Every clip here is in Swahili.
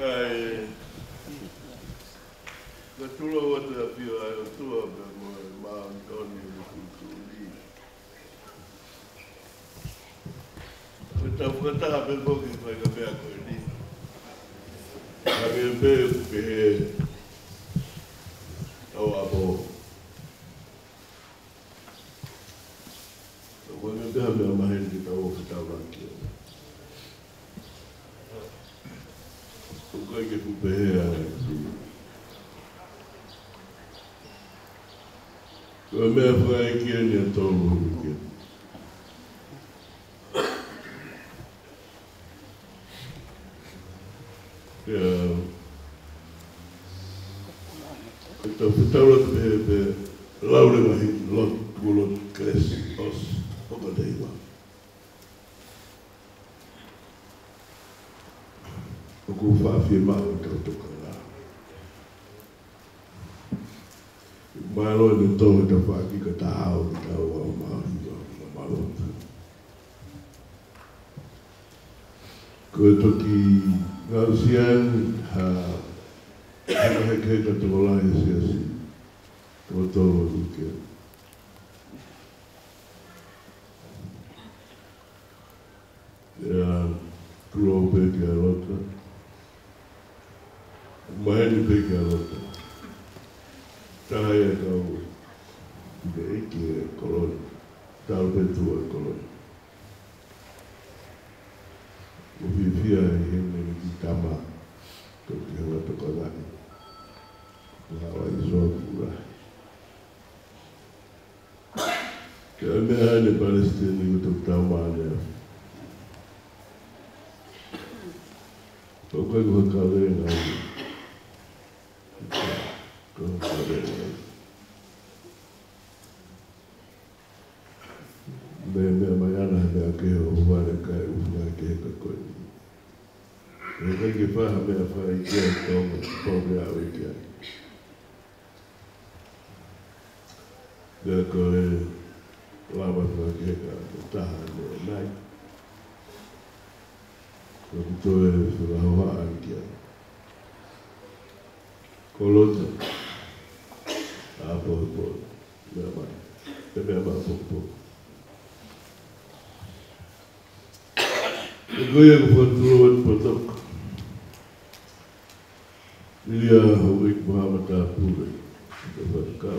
Kai na tula wata pia ai tua pe ma Antoni Kutuli. Kata pe boki pa ka pe ko ni. Ka pe au abo. Wame pe me mai ki ta o ta ba ki. Ko ke pe Ko me fai ki ni to ki. Então, fitaulat be laure mai lot gulot kres os ogadeiwa. Oku fa firma o tokala. Malo de to ta fa ki ka tao ta wa ma malo. Ko to ki Gausian ha que te vola esse todo o que globe que a outra mais de que a outra tá aí então de que colônia talvez tua colônia o vivia em Itama que ela tocou lá Hawaii Zofura. Que a minha área palestina que eu estou trabalhando. Eu quero que eu venha aí. Como me amanhã na que eu vou cair o final que é coisa. Eu tenho que fazer a minha farinha como pobre a weekend. Ko lama ke ka tahan nai ko to e hawa ankia kolota apo me ba po goya ko tuot potok dia hawik Muhammad Apure ko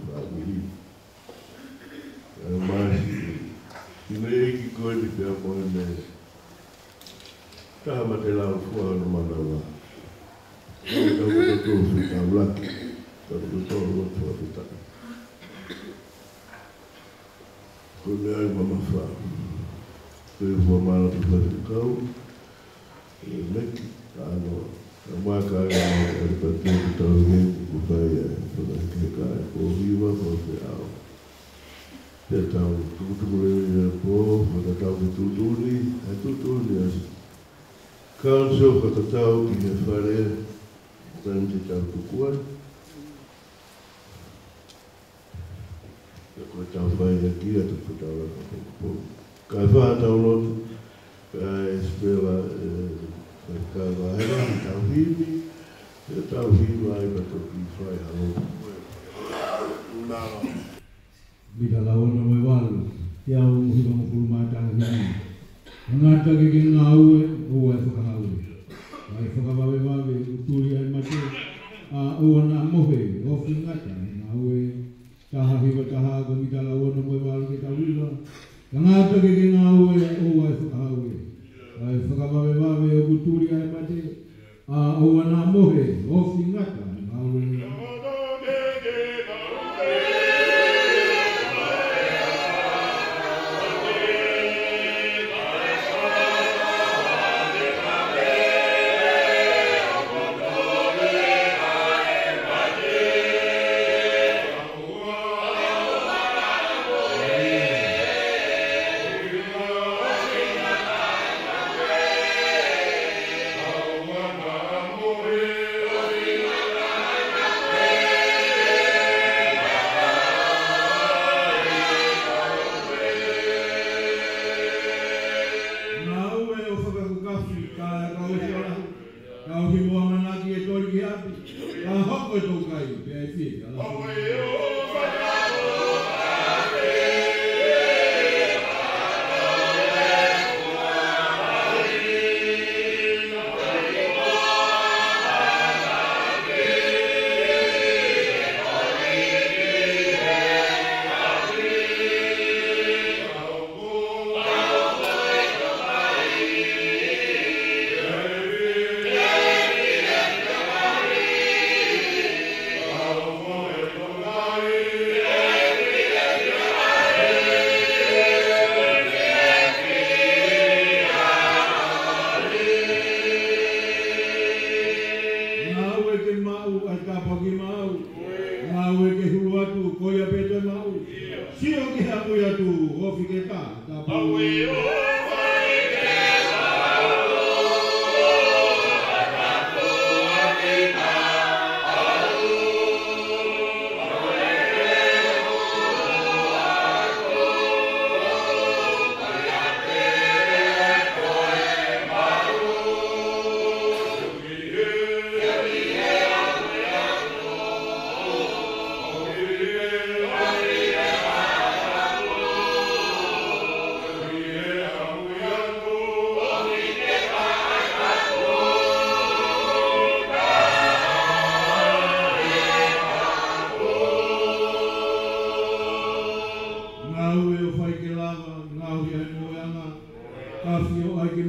Bagiri, mas nem que coisa que a mãe estava batendo fora no Manaus. Eu estou ficando lá, estou todo ficando. Quando eu vou me falar, eu vou mal para fazer o carro, a marca é para ter que estar vendo o pai para que cai por viva por real. Então tudo mulher por para tal de tudo ali é tudo ali. Canso para tal que me farei tanto tal cuar. Eu tal vai aqui a tudo tal lá. Cavada ao outro espera Kalau ada tauhid, tauhid lai betul kifai halu. Bila lawan nama wal, tiada mungkin mengkulma tauhid. Mengata kegeng ngau, suka ngau. Suka babe tulian macam, nak mohe, ngata ngau. Tahahiba bila lawan nama wal kita bila. Mengata kegeng ngau, suka ngau. Whakawawe o kuturi ai mate, o ana mohe, o whingata,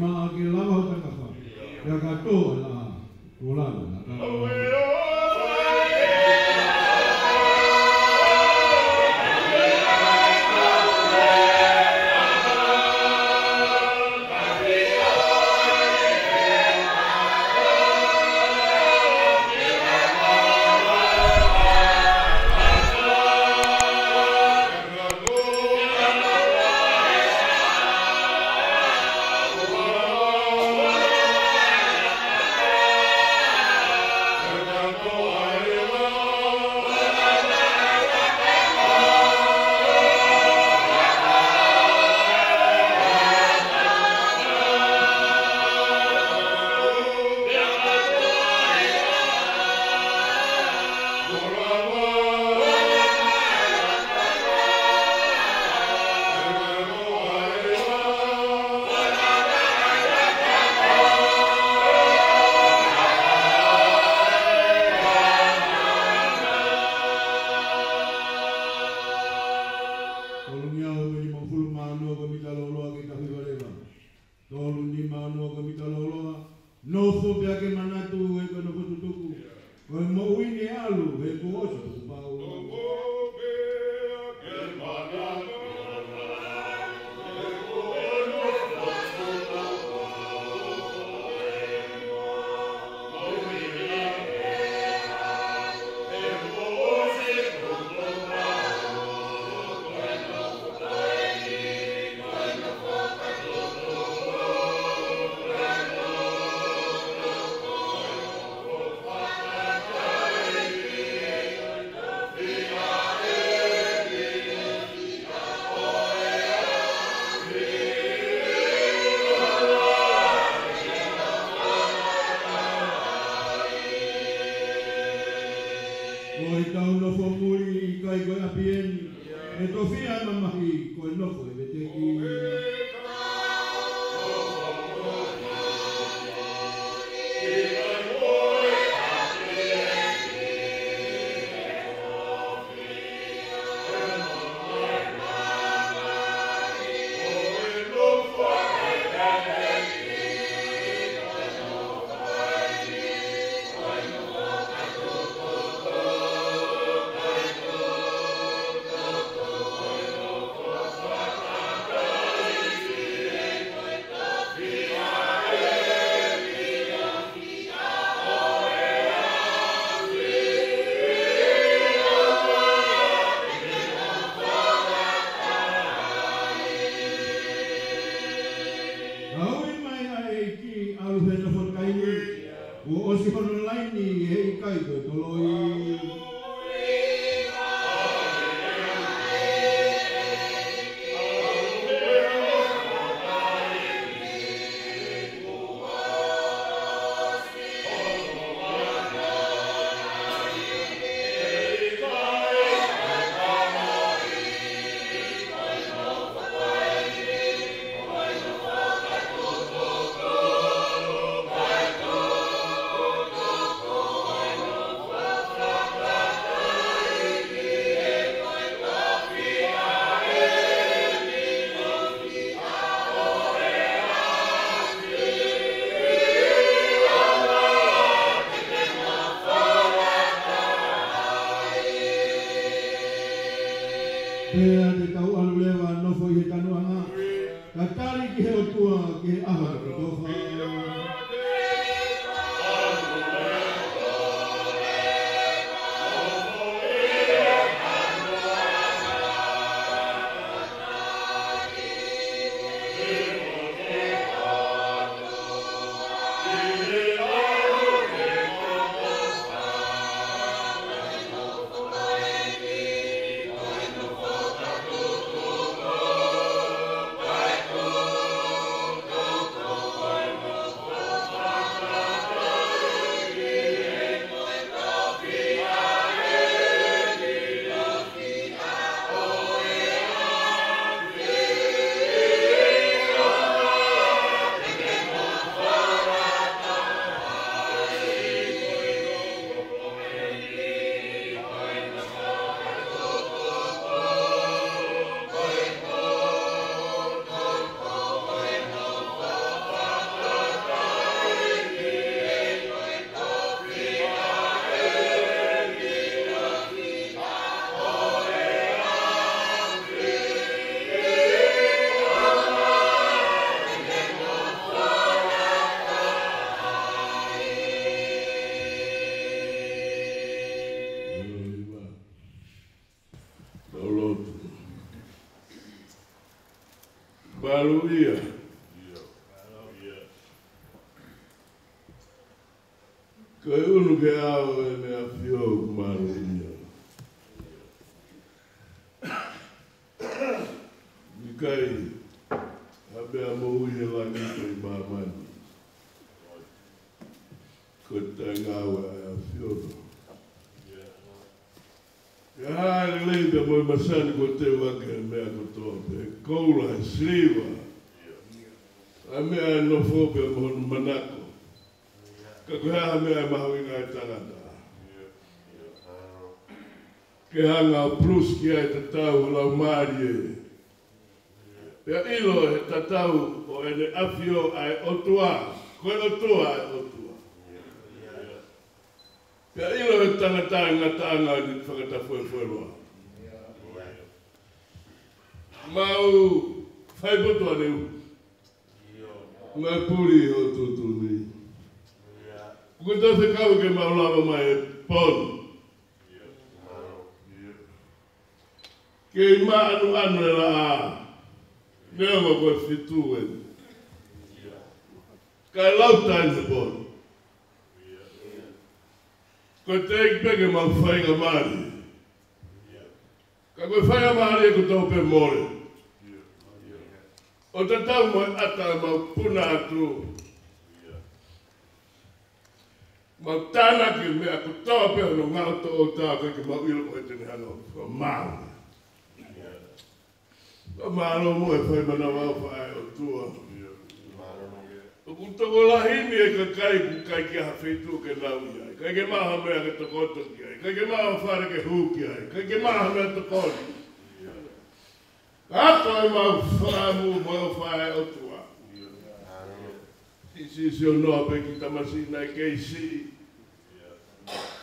maa ke lava o takafa. Ia katoa la kolala na kala. Hallelujah. Kai unu ke ao e me a fio maruia. Mikai, habe a moui he langi kai mamani. Ko tai ngawe a fio. Ka lei da moi masani ko te wake mea ko tope. Koula he sriwa. A mea no fope mohonu manako. Ka koha mea mahui ngai tangata. Ke hanga plus ki ai tatau lau maari e. Pea ilo he tatau o ene afio ai otua. Koe otua ai otua. Pea ilo he tangata ngata ni whakata fue loa. Mau whaipoto aneu. Ngai puri o tutu ni. Ko ta se kau ke maulava mai pon. Ke ma anu e la neo ko fitu e. Ka lauta ni pon. Ko te pege ma whainga mari. Ka koe whainga mari ko tau pe more. O te tau mo ata ma puna atu. Ma tāna ki mea ko tau pe no ngau to o tau ke ma uilo ko te hano. Ko mau. Ko mau mo e whai mana wau whai o tua. O kutoko lahini e ka kai ku kai ki ha whetu ke lau iai. Kai ke maha mea ke tokoto ki ai. Kai ke maha whare ke hu ki ai. Kai ke maha mea tokoni. Ato e mau whaamu mo e whae o tua. Si o noa pe ki tamasina e keisi.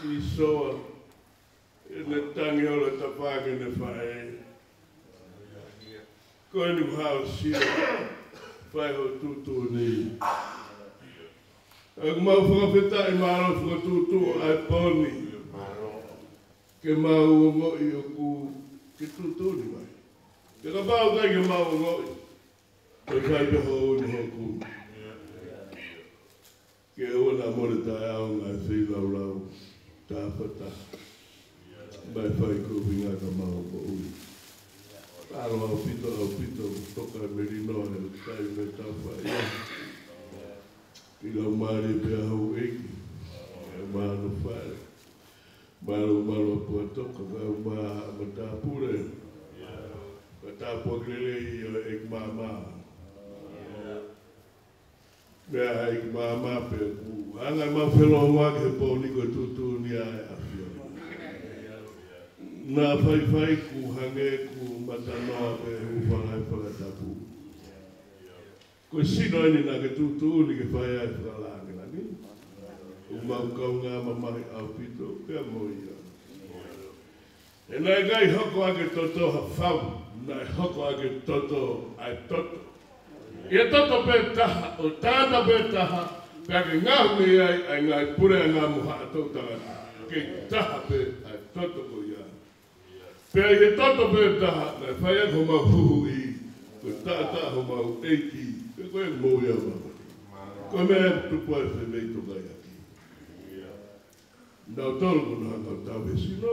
I soa. E ne tangi o le tapake ne whae. Koe ni hao sia. Whae ho tutu ni. Ak mau whakawheta i maro whakatutu ai poni. Ke mau ngoi o ku ke tutu ni mai. Ke ka pao kai ke mau ngoi. Ke whai pe ho ni ho ku. Ke ona mole tae au ngai whi lau lau. Tāpata. Mai whai kuhinga ka mau ko ui. Aro au pito, toka merino e tai me tawhai. Ki lau maari pia hau eki. E maano whare. Maro kua toka kau maa ma tāpure. Ka tāpua krelei o ek māma. Mea ek māma pe ku. Anga ma whelo wake he pōni ko tutu ni ai awhio. Nā whai ku hange ku matanoa pe uwhangai whakatapu. Ko sino ini nā ke tutu ni ke whai ai whakalangina ni. Umau kau ngā mamahi au pito, pia mo ia. E nai gai hoko ake toto ha whau, nai hoko ake toto ai toto. Ia toto pe taha, o tāta pe taha, pia ke ngahu me ai ngai pure ngā muha atou tangata. Ke taha pe ai toto ko ia. Pea i toto pe taha, nai whai ako mau huhu i, ko tāta ho mau eiki, pe koe mo ia mama. Koe mea tupu ai whewei toka ia. Nau tolu kuna hanga tau he sino.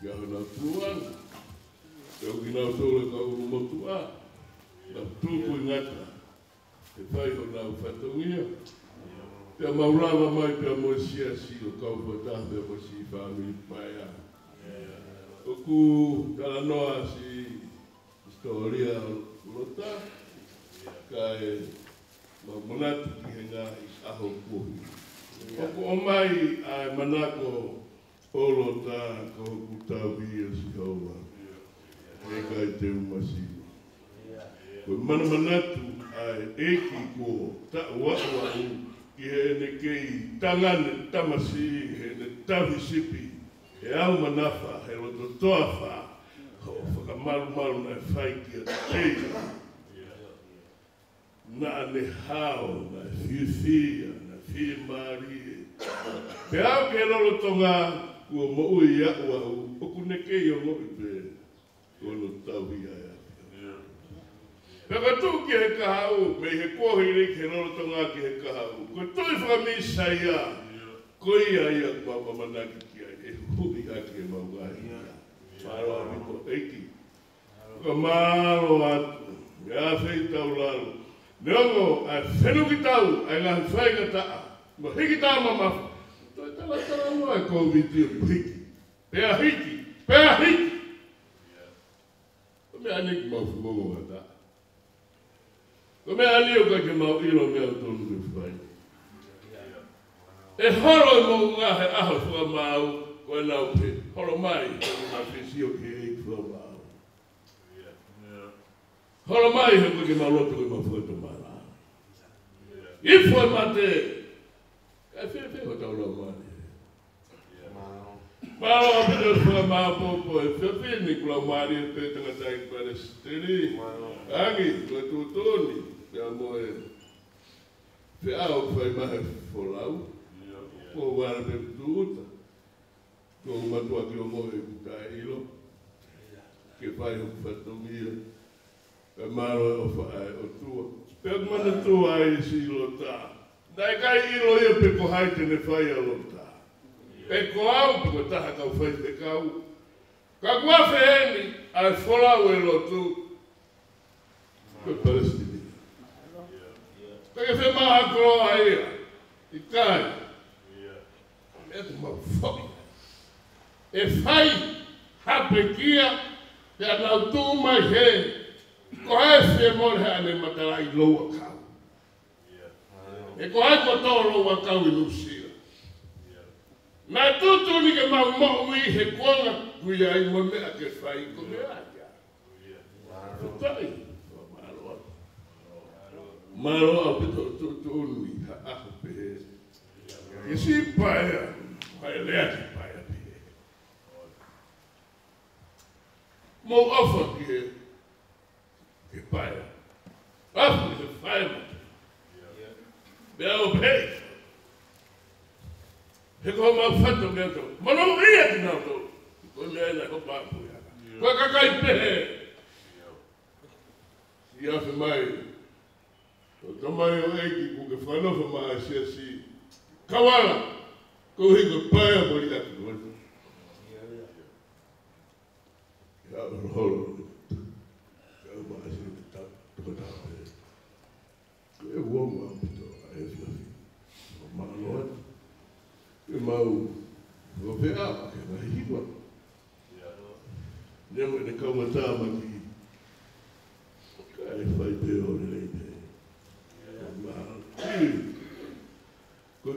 Kia hana tuan. Kau ki nau tolu e kau uru motua. Nau tuku i ngata. Te whai ho nau whatongia. Pea maurama mai pea mo sia si o kau whatahe mo si whamiri paia. Oku kala noa si historia lota. Kai mamonatu ki he ngā i aho kuhi. Oku o mai ai manako olo tā ka hoku tāwi e si haua. E kai te umasino. Koe manamanatu ai eki ko ta wau ki he ne kei tangane tamasi he ne tawi sipi. E au manafa he roto toafa. Ho whakamaru na whai ki a te. Na ne hao, na whiwhia. Fi mari. Pe au ke lolo tonga kua mo ui ia ua u. Oku ne kei o ngoi pe. Kono tau ia ia. Peka tu ki he kahau, me he kohiri ke rolo tonga ki he kahau. Ko tui whakamisa ia, ko ia kwa manaki ki ai, e hui ake e mauahi ia. Maro a miko eiki. Ka maro atu, me a whei tau lalo. Neongo, a whenu ki tau, ai ngahi whainga taa. Mo hiki taa mamafu. Toi tala mua e kou viti o hiki. Pea hiki. Ko mea niki mau fumongo nga taa. Ko mea lio ka ke mau ilo mea tonu ke whai. E horo i mau ngahe aho wha mau, ko e nau pe. Horo mai, ko ma whisio ke e wha mau. Horo mai, he ke mau loto ke mau whaito mara. Ifo e mate, ka whewhe o tau lau mani. Maro a pito wha mau popo e whewhe ni kula mari e pētanga tai kare stiri. Angi, ko e tūtoni. Pea moe, whiau whai mahe wholau, ko wara pe tuuta, ko matua ki o moe kukai ilo, ke whai o whatomia, e maro o whae o tua. Pea mana tua ai si ilo tā, nai kai ilo ia pe ko hai tene whai alo tā. Pe ko au, pe ko taha kau whai te kau. Ka kua wheheni, ai wholau e lo tu, ko Palestina. Peke whe maha koroa ia, I kai. Mea tu mau whoki. E whai, hape kia, te anau tū mai he, ko hai whe mon he ane matara I loa kau. E ko hai ko tō loa kau I lusia. Nā tūtū ni ke mau mo'u I he kuanga kuia I mo mea ke whai ko mea ia. Whatai. Maro a pito tūnui ha aho pehe. Ke si paia, paia lea ki paia pehe. Mo ofa ki he, ke paia. Afu ki he paia mate. Mea o pehe. He koho mau whato mea tau. Mano ia ki nau tau. Ko mea ina ko pāpu ia. Ko kakai pehe. Si afe mai. O tamai o eiki ku ke whanofa maa sia si. Kawala, ko hiko paia mori atu koe. Ia holo. Ia maa sia te tau e. Ko e uomu a pito a e whiawhi. O maa loa. E mau. Ko whea a ke mahi hiwa. Nemo e ne kaumata maki. Ka e whai peo ne lei pe. Ko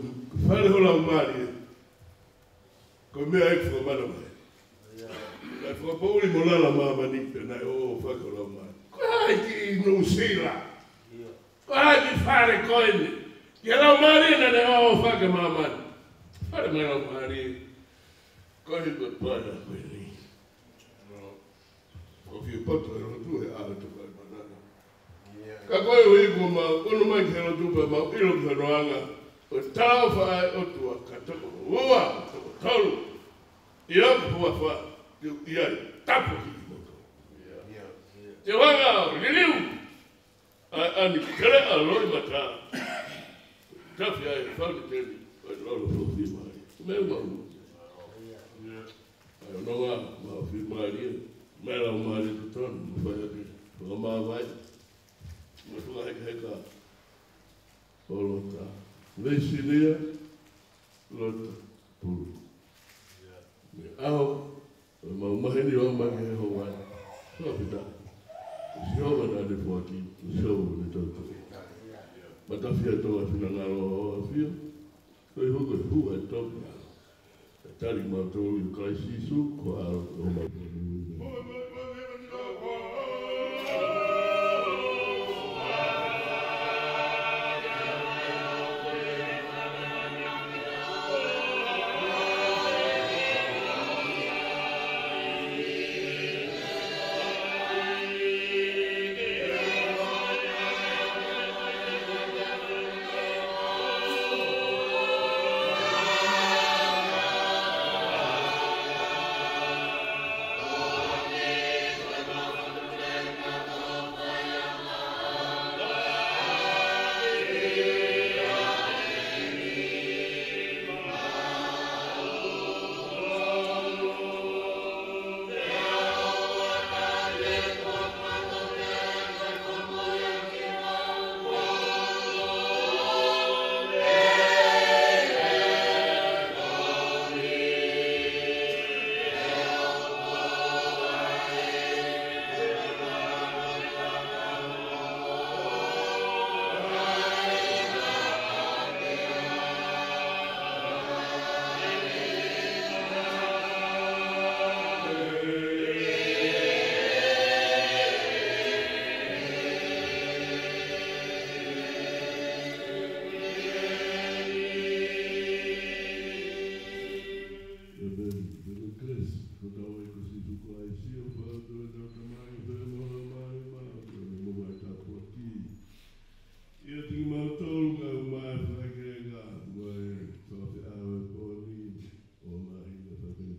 whare hola umari, ko mea e wha mana mai. Kai wha pauri mo lala mama nipe, nai o whaka hola umari. Ko hai ki no sila. Ko hai ki whare koine. Ki hala umari na ne o whaka mama. Whare mai la umari, ko hi ko pada koe ni. Ko whiu poto e rotu e ala tuka e manana. Ka koe o iku ma, ono mai ki hana tupa ma, ilo ki hanoanga, o tau whae o tua, ka toko ua, toko tolu, I au hua wha, I ai, tapu ki I moto. Te wanga o riliu, ani kere a loi mata, tafi ai, whaute teni, o e lolo whi mai, mea mau. Ai ononga, ma whi mai, mea lau mai tu tonu, whae ake, wha maa vai, ma tua heka, olota. Leisilia, lota, puru. Me au, mau maheni o mahi he ho wai. Soa pita. Si hova nā ne puaki, si hova ne tautu. Matawhia toa whina ngaro o awhia. Koi huko e hua e topi. E tari mau tōru I kai sisu, ko aro o mai. King Motolga, my flag, my coffee hour, body, or my fucking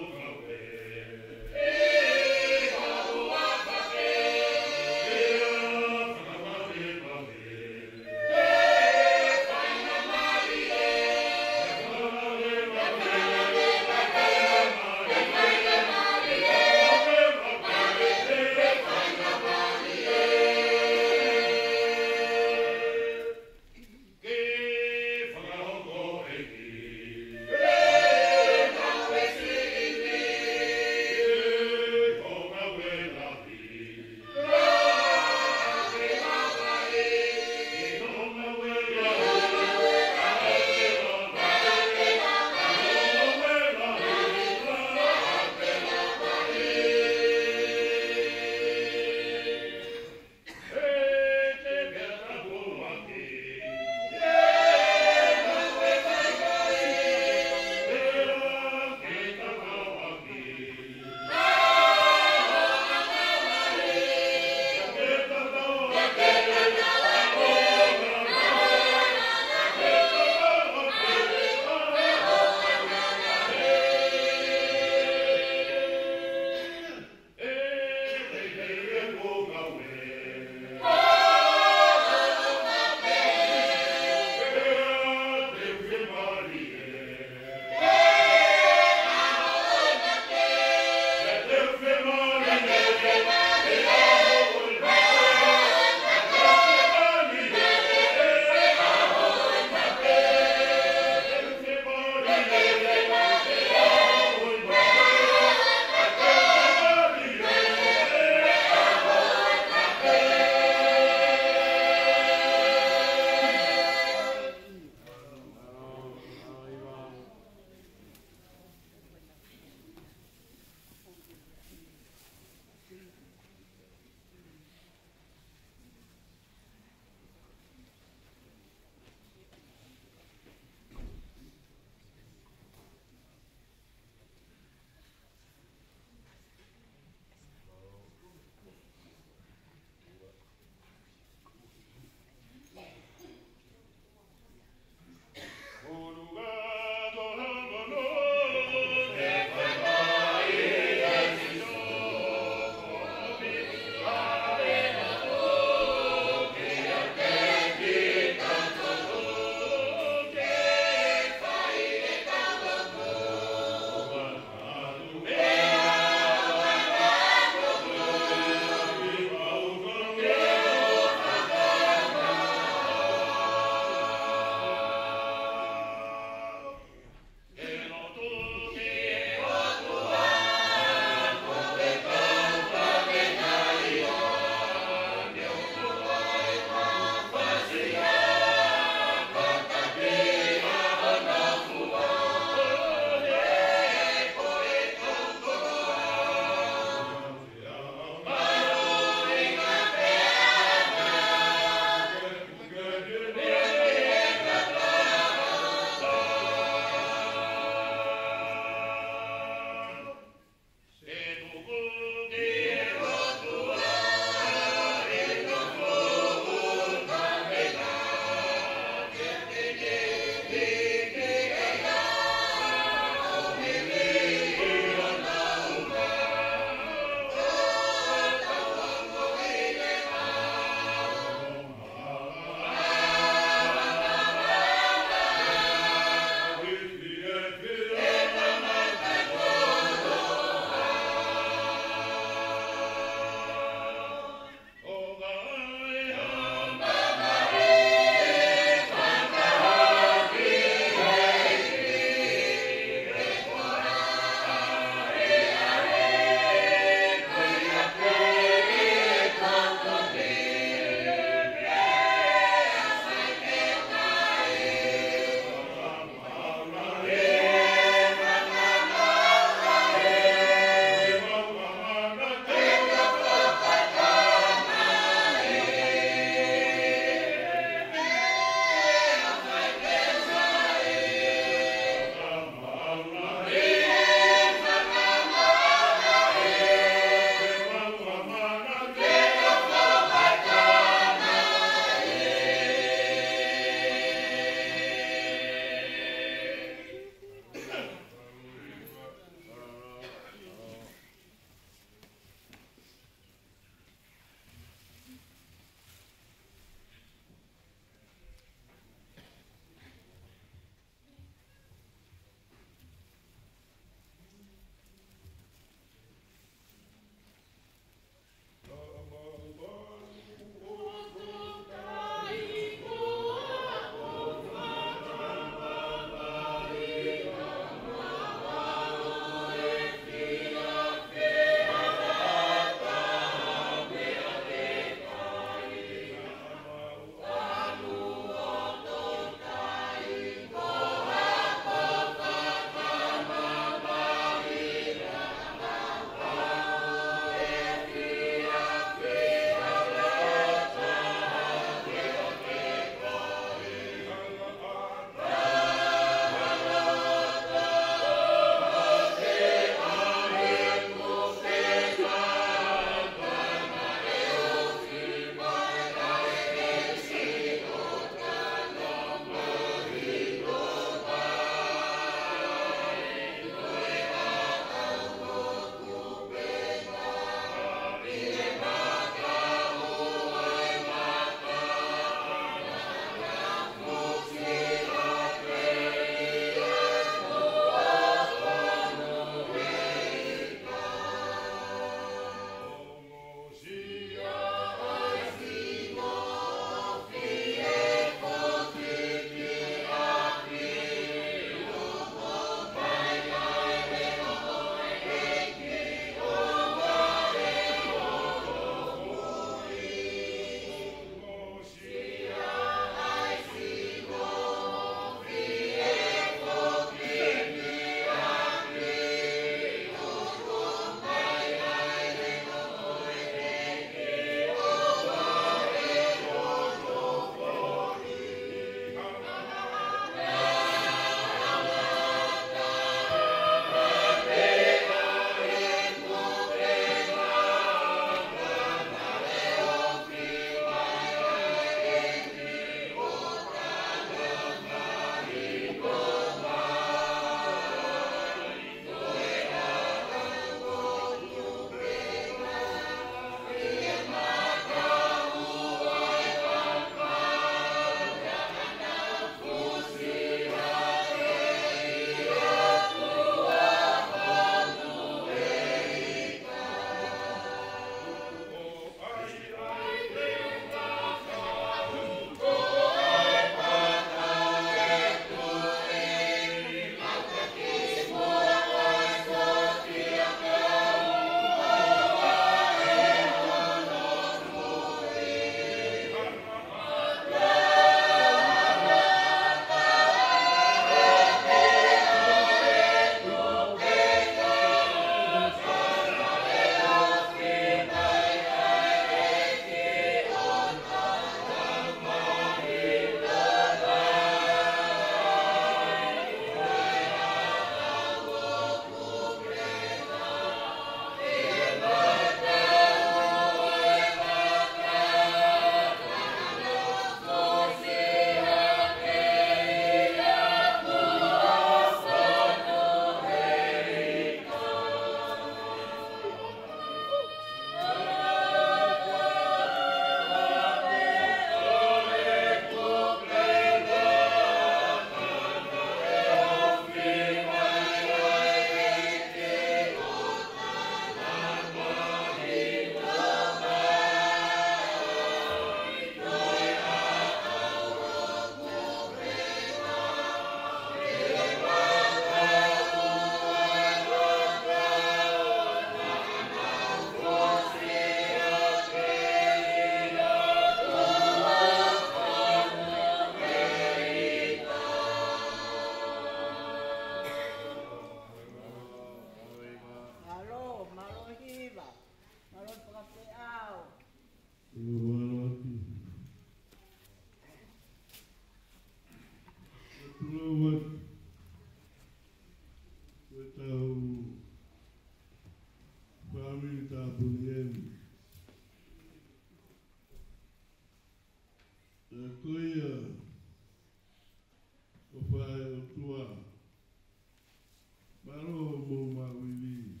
Maro mo mawili.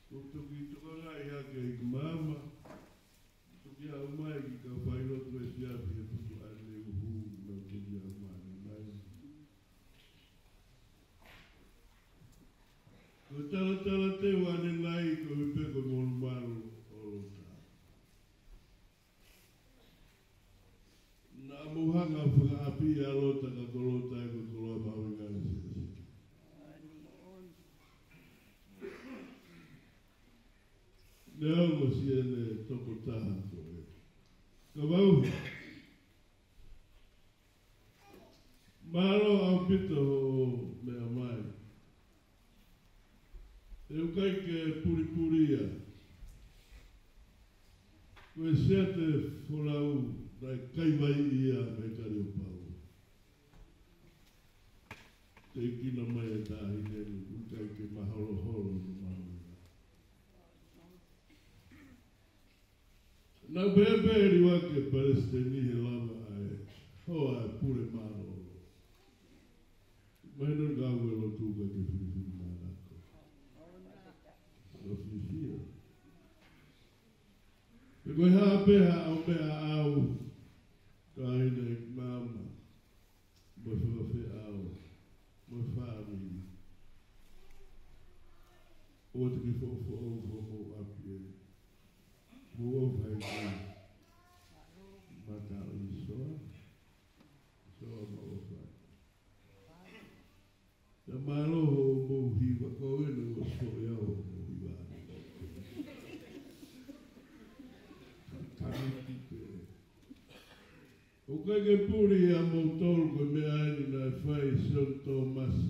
Kutuki tukanga ia ke mama. Tuki au mai ki ka whairo tu e sia pia putu ane uhu na tuki au mai mai. Ko tala te wane nai ko peko molu maru o ta. Na muhanga whaka api a lota ka kolota e ko koloa mawenga na sisi. Neo mo siene toko taha ko e. Ka wau. Maro au pito o mea mai. E ukai ke puripuria. Koe sea te wholau rai kaiwai ia me kari o pau. Te kina mai e tahi nenu, ukai ke mahalo holo no mahalo. Nau bebe riwa ke Palestini he lava ai, hoa e pure maro. Maheno gawe lo tuka ke whiwhi marako. Lo whiwhia. E koe haa peha au mea au, ka hine mama, mo whawhi au, mo whaami. O te ki fo api e. Mo o whai ka, mata o i soa, soa mo o whai. Te maroho mo hiwa, ko ene o soa o mo hiwa. O kai ke puri a moutolu ko mea aini na whai Sion Tomasi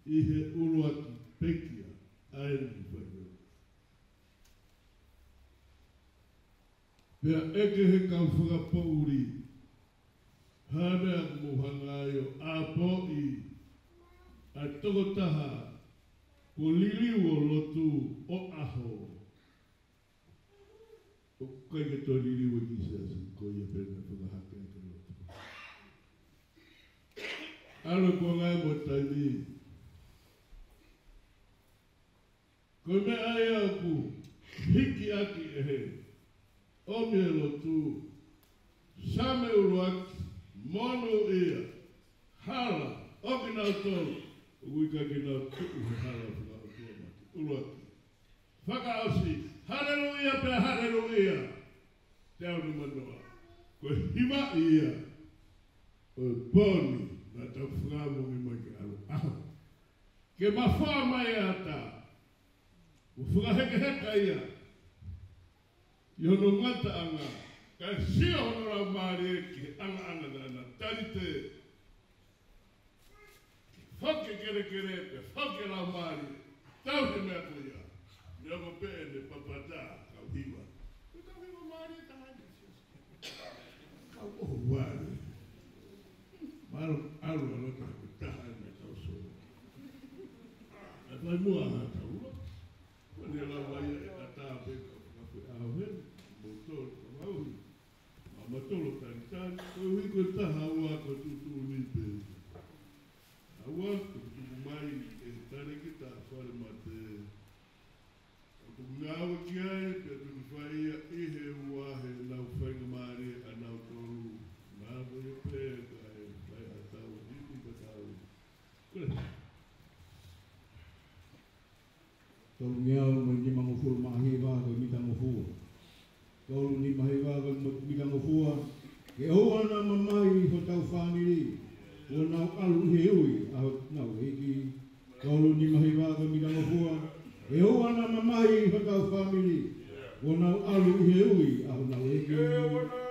i he uruaki pekia aini whai o. Pea eke he kau whakapouri hane a muhanga o a po i a toko taha ko liliu o lotu o aho. O kai ke tō liliu e kisasi ko ia pena whakahake ake lotu. Alo ko ngai mo taimi. Ko me ai aku hiki aki e he. O me lotu. Same uruaki. Mono ia. Hala. Oki nau tolu. Uika ki nau tuku he hala whika o tua mati. Uruaki. Whaka osi. Hallelujah pe hallelujah. Te au ni manoa. Ko hima ia. O poni. Na tau whakamu mi mai ke alo. Aho. Ke mawha mai ata. O whakaheke heka ia. I hono ngata anga. Ka sia hono rau maari e ki anga nana. Tari te. Whake kere pe. Whake rau maari. Tau te mea ko ia. Ni ako pe ne papata. Kau hiwa. Kau hiwa maari e tahani. Kau oho wari. Maro alu alota ko taha me tau soa. E pai mua hata ua. Wani ala wai e ataa peka ka koe awen. Motoro ka wauhi. Ma matolo tani tani. Koe hui koe taha ua ko tutu ni pe. Aua ko tutu mai e tane ki ta whare ma te. Ko ngawa ki ai pe tutu whaia ihe ua he nau whainga maari a nau toru. Ngawa e peka. Tolu ngeau ni mangufuru mahiwa ko mitangufua. Tolu ni mahiwa ko mitangufua. Ke hoa na mamai ho tau family. O nau alu heui a nau hiki. Tolu ni mahiwa ko mitangufua. Ke hoa na mamai ho tau family. O nau alu heui a nau hiki. Oh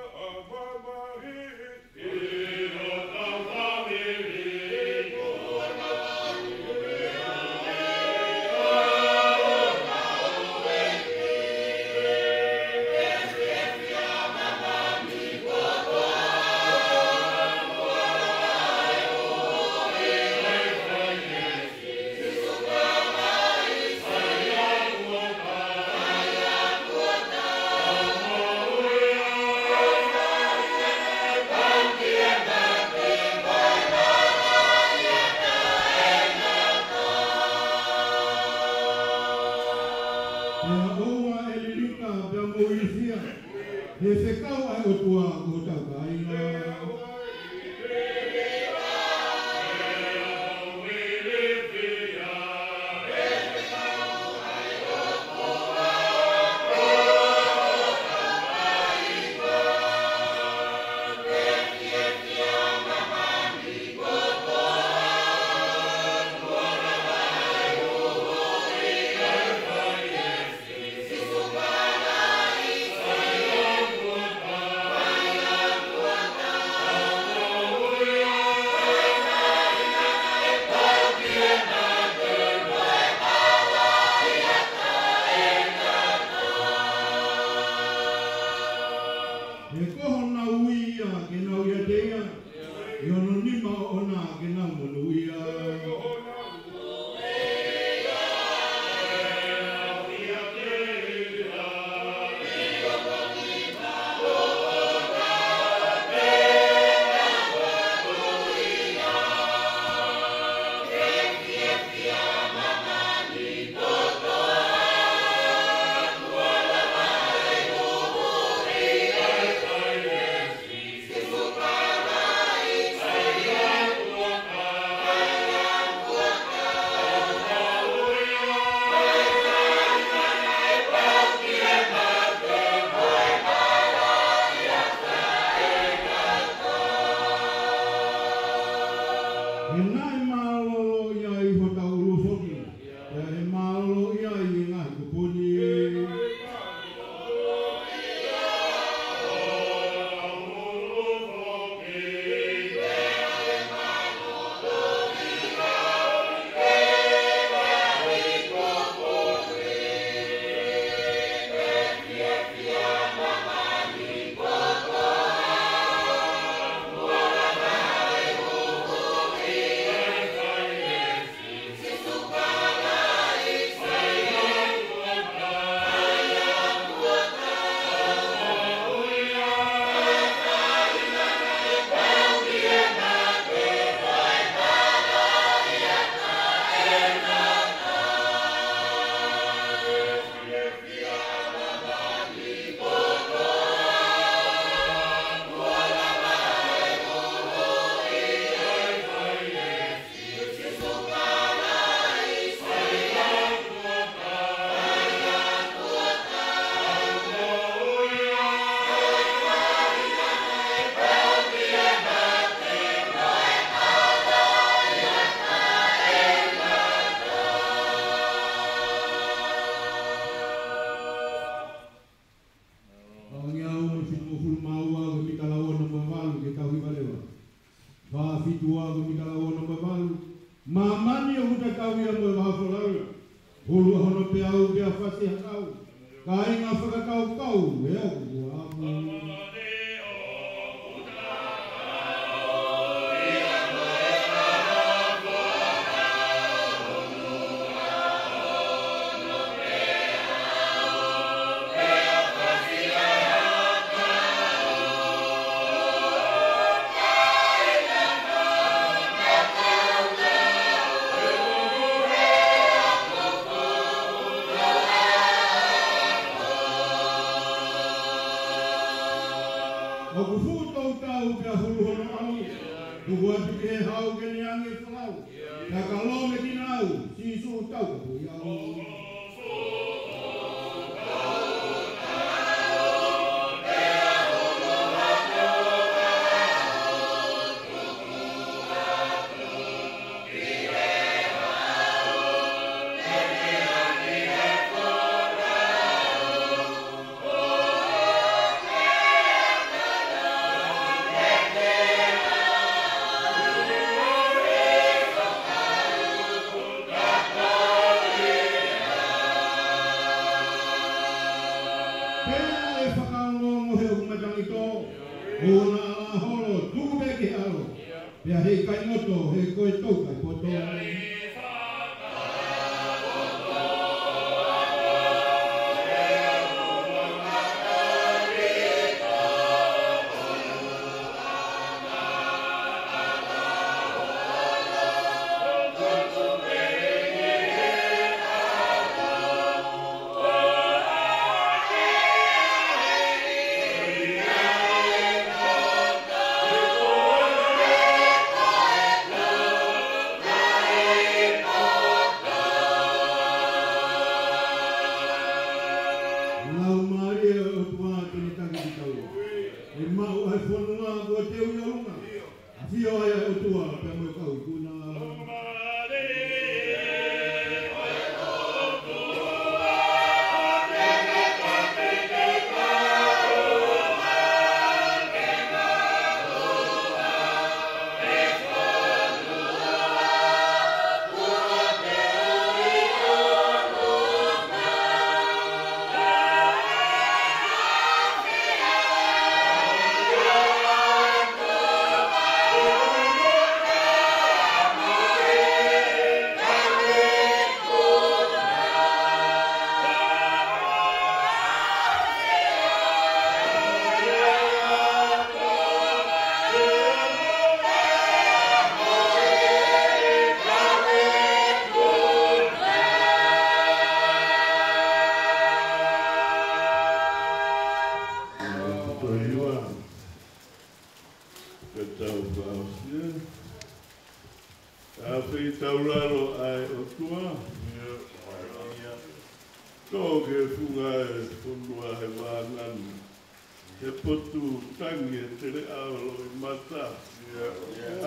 e se kau ai o tua o tau kainga. Mamani o muta kawia mo whawhalaura. Hulu hono pe au pe a whasi hakau. Ka inga whakakau kau, e au kua. O kufuto tau pe hulu hono au, kuhuatu ke hau ke ni ange whalau, ka kalome ki nau, si su tau ka hui au. Ona ala holo, tūme ki alo. Pea hei kai moto, hei koe tau kai poto. i tauraro ai o tua. Tō ke whunga e whunua he wānganu. He potu tangi e tere aolo i mata.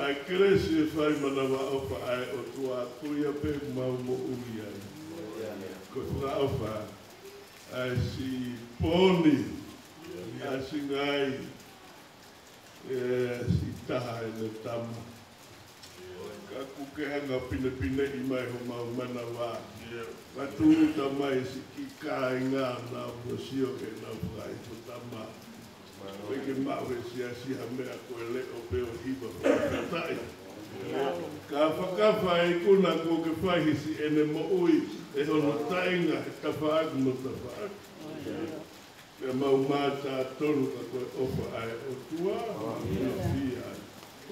Ai keresi e whai manawa opa ai o tua kuia pe mau mo ui ai. Ko whunga opa ai si poni, ai si ngai, si taha e le tama. Ka kuke hanga pine pine i mai ho mau manawa. Katuru ta mai si ki kai ngā nā wasio ke nā whai to tama. Weke mawe si a si ha mea koe le o peo hiba whakatai. Ka whakawha e kuna ko ke whahi si ene mo ui e hono tainga e tawhaaku no tawhaaku. Ke mau māta tonu ka koe ofa ai o tua.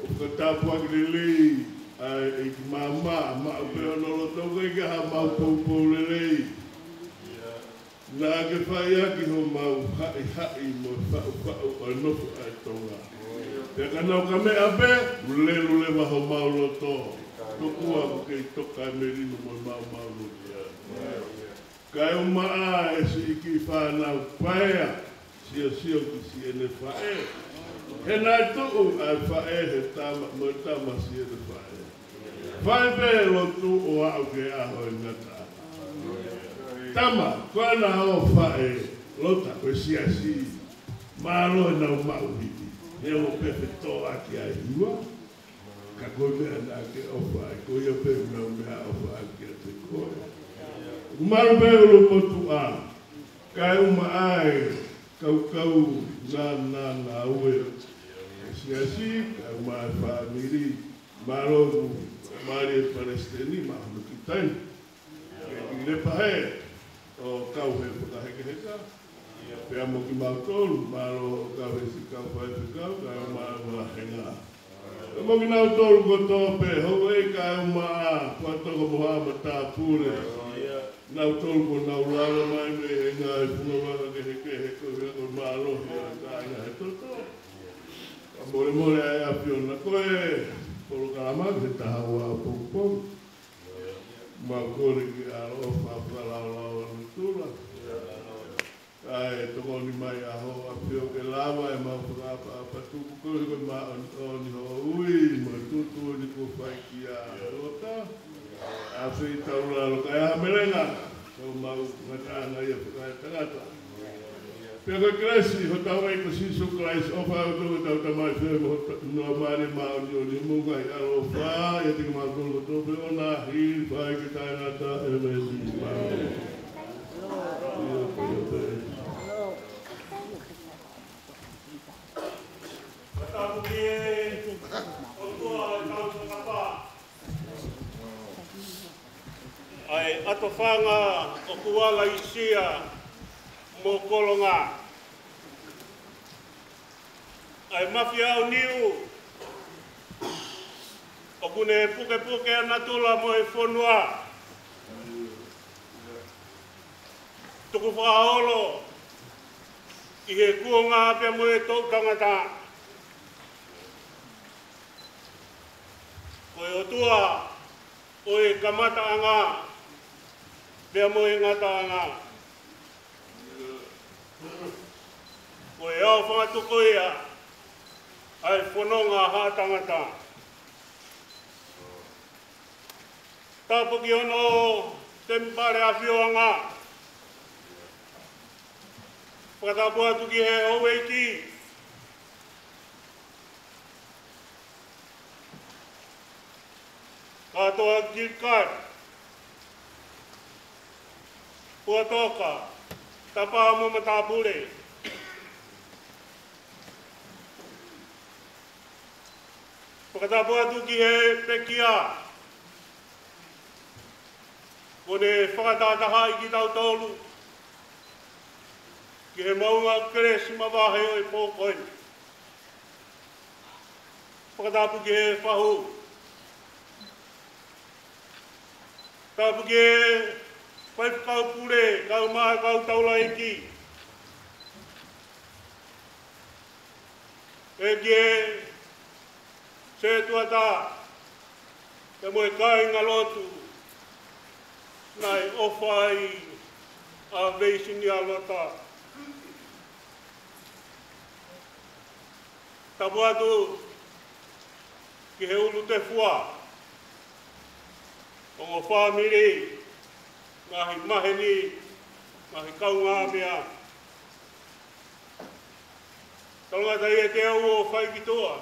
O ka tāpuaki le lei ai e ki mama o peo nolo tauka i ka ha mau poupou le lei. Nā ke whai aki ho mau hai mo whau o nofu ai tonga. Te ka nau ka mea pe, lule waho mau loto. Tokua ko kei toka e merino mo mau loto. Kai o maa e si iki whanau whaea, sio ki si ene whae. He nai tuku ai whae he tama, mo tama si ene whae. Whae pe lotu o au ke aho e ngata. Tama, koe na o whae, lota koe si, maro e nau mau hiti. He o pepe tō aki ai hua, ka koe mea nā ke o whae, koe ia pepe nau mea o whae ki a te koe. Umaru peulu motu a, kai uma ai, kau nā ue. Si, kai uma ai whaamiri, marogu, mari e Palestini, mahono ki taini. Kei le pahe, o kau he whakaheke. Pea mo ki mautolu, maro o kau he si kau whae whikau, kai uma ai wahenga. Mo ki nau tolu ko tōpe, hou e kai uma a, kua toko moha ta pure. Nau tolu ko nau lala mai me he ngā e punga waka ke he koe o mālohi a kāinga he toto. Ka more ai apio na koe, polo karama ke taha wā pōpō. Ma kore ki aro whapara lau anu tūra. Ai toko ni mai aho apio ke lava e mau whakapa apatuku koe koe ma oni ho ui, ma tutu ni ko whai ki a rota. A whi tauraro kai aha merenga, kau mau ngatanga ia whakai tangata. Pea koe kresi, ho tau ei ko sisu kreis, o whao tōku tau tamai whea mo no maare mao ni o ni munga i aro wha, ia tika mao tōku tōpe o nā hiri whai ki tainata e me si mao. Matapu ki e, o tua e tau whakapa. Ai ato whanga o kuala i sia mo kolonga. Ai mafia au niu o kune puke ana tula mo e whonua. Tuku whaolo i he kuonga apia mo e tau tangata. Koe o tua o e kamata anga pia mo e ngata anga. Ko e au whangatuko ia, ai whanonga haa tangata. Tāpuki ono te mpare a whioanga. Whakatapu atu ki he haueiki. Katoa ki kai. Pua toka. Tapa mo matapure. Whakatapu atu ki he pekia. Kone whakatataha i ki tau tolu. Ki he maunga keresi mawahe o i pōkoini. Whakatapu ki he whahu. Tapu ki he whaipukau pure, kau maha kau taula iki. E ki he se tuata, Te moe kai ngalotu. Nai ofai a veisini alota. Tabuatu ki he ulu te fua. O ngā whāmiri, ngahi maheni, ngahi kaunga mea. Tangata ia te au o whai ki toa.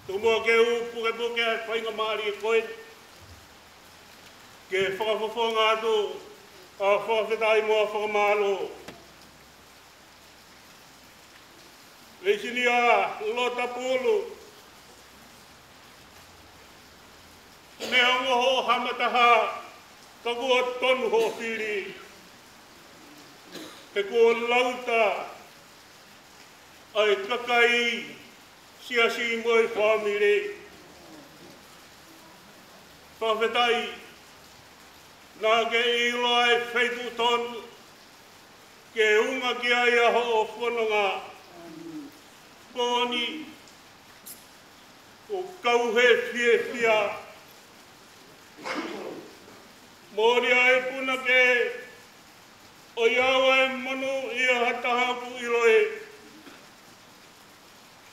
Tumua ke u puke puke a whainga maari e koe. Ke whakafofonga atu a whakawhetai mua whakamalo. Leisini a lota pulu. Me ongo ho hamataha, ka kua tonu ho whiri. Te kua lauta, ai kakai, siasi moi whamire. Whawhetai, nā ke ilo ai whaitu tonu, ke unga ki ai aho o whanonga. Kōni, o kauhe whie whia. Mōri ai puna ke o iawa e manu ia hatahapu iloe.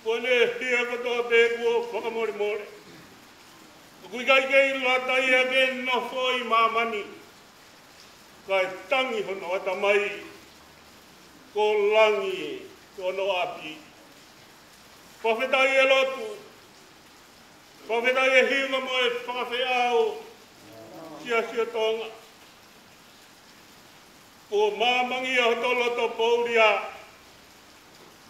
Pone hia katoa te kua whakamore more. Kui kai kei lata ia ke nofo i mamani. Kai tangi hono ata mai. Ko langi kono api. Whawhetai e lotu. Whawhetai e hiunga mo e whakawhi au. Sia tonga. O māmangi a hotoloto pouria.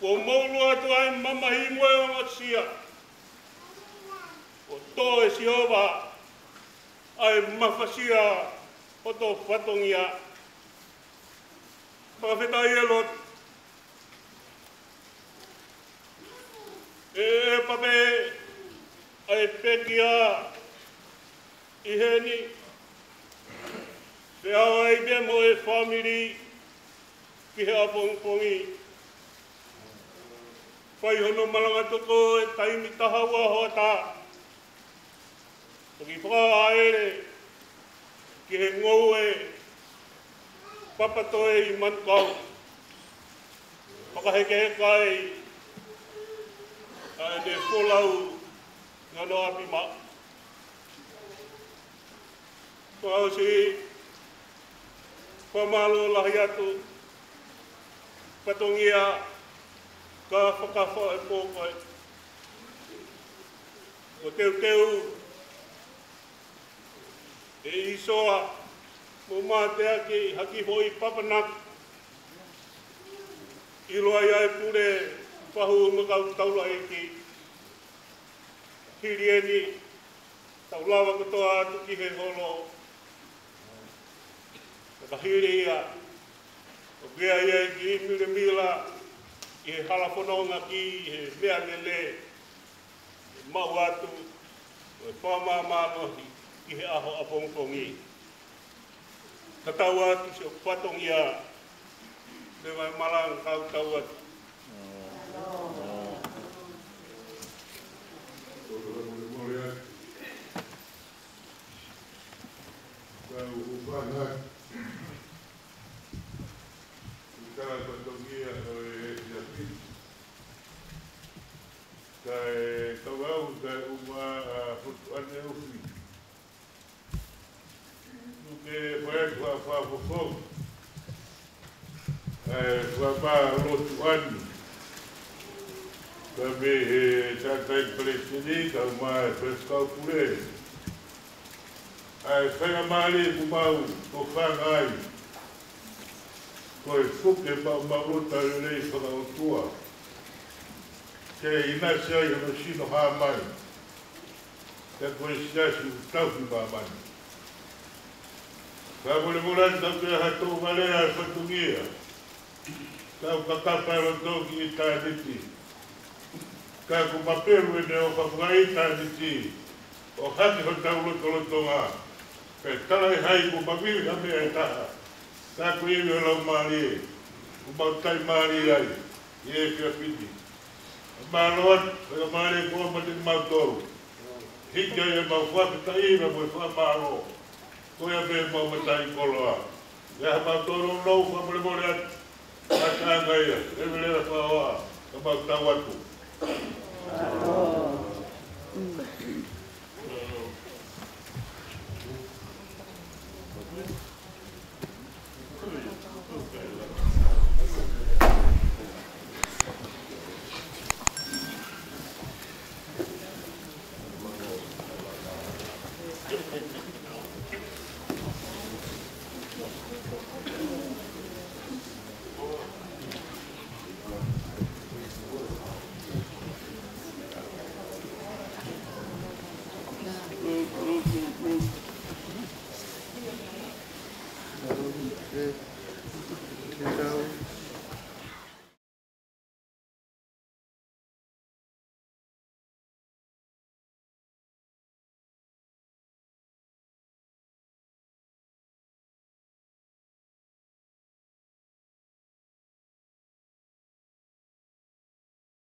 O moulu atu ai mamahi moe o ngasia. O tō e siova. Ai mawhasia hoto whatongia. Whawhetai e lotu. E pape ai pekia iheni. Te au ai te mo e whamiri ki he apongpongi. Whai hono malanga toko e taimi tahaua hoata. Toki whaaere ki he ngou e papatoe i mankau. Whakaheke kai ai te wholau ngano api ma. Whau si whamalo lahi atu, patongia, ka whakawha e pōkai. O teu, e isoa, mo mātea ki haki hoi papanak. I roa iai pure, whahu makau taula e ki. Hirieni, taulawa katoa atu ki he holo. Kahiri ia, o gea ia ki mire mila, i he halafononga ki, i he mea lele, i mau atu, o e whamamanohi, ki he aho apongpongi. Katau atu si o patongia, le mai malang kau tau atu. Kala patongia o e Japin. Kai kawau kai uma putu ane ufi. Nuke whae kua whapofo. Kua pā rotu ane. Ka me he tātai palestini ka uma e peskau pure. Whainga maari kumau ko whangai. Koe fuke maurota rei whakaotua. Ke inasi ai hano sino haa mai. Te koe siasi utauhi maa mai. Ka mole moran tau ke hato malea e whatungia. Tau kakapa e rotoki i tāniti. Ka ku maperu e ne o whapungai tāniti. O hati ho tau lotonga. Ke tarai hai ku mawiri hame e taha. Tā ku iwi o lau maari e, ku mautai maari ai, i e whia piti. Māloan, whaka maari e kua mati mautoru. hika e mau whakatai na mo whamaro. Koe a me mau matai koloa. Ia mau toro lau whamare more atu. Matanga ia, e me lera whaoa, ka mau tau atu.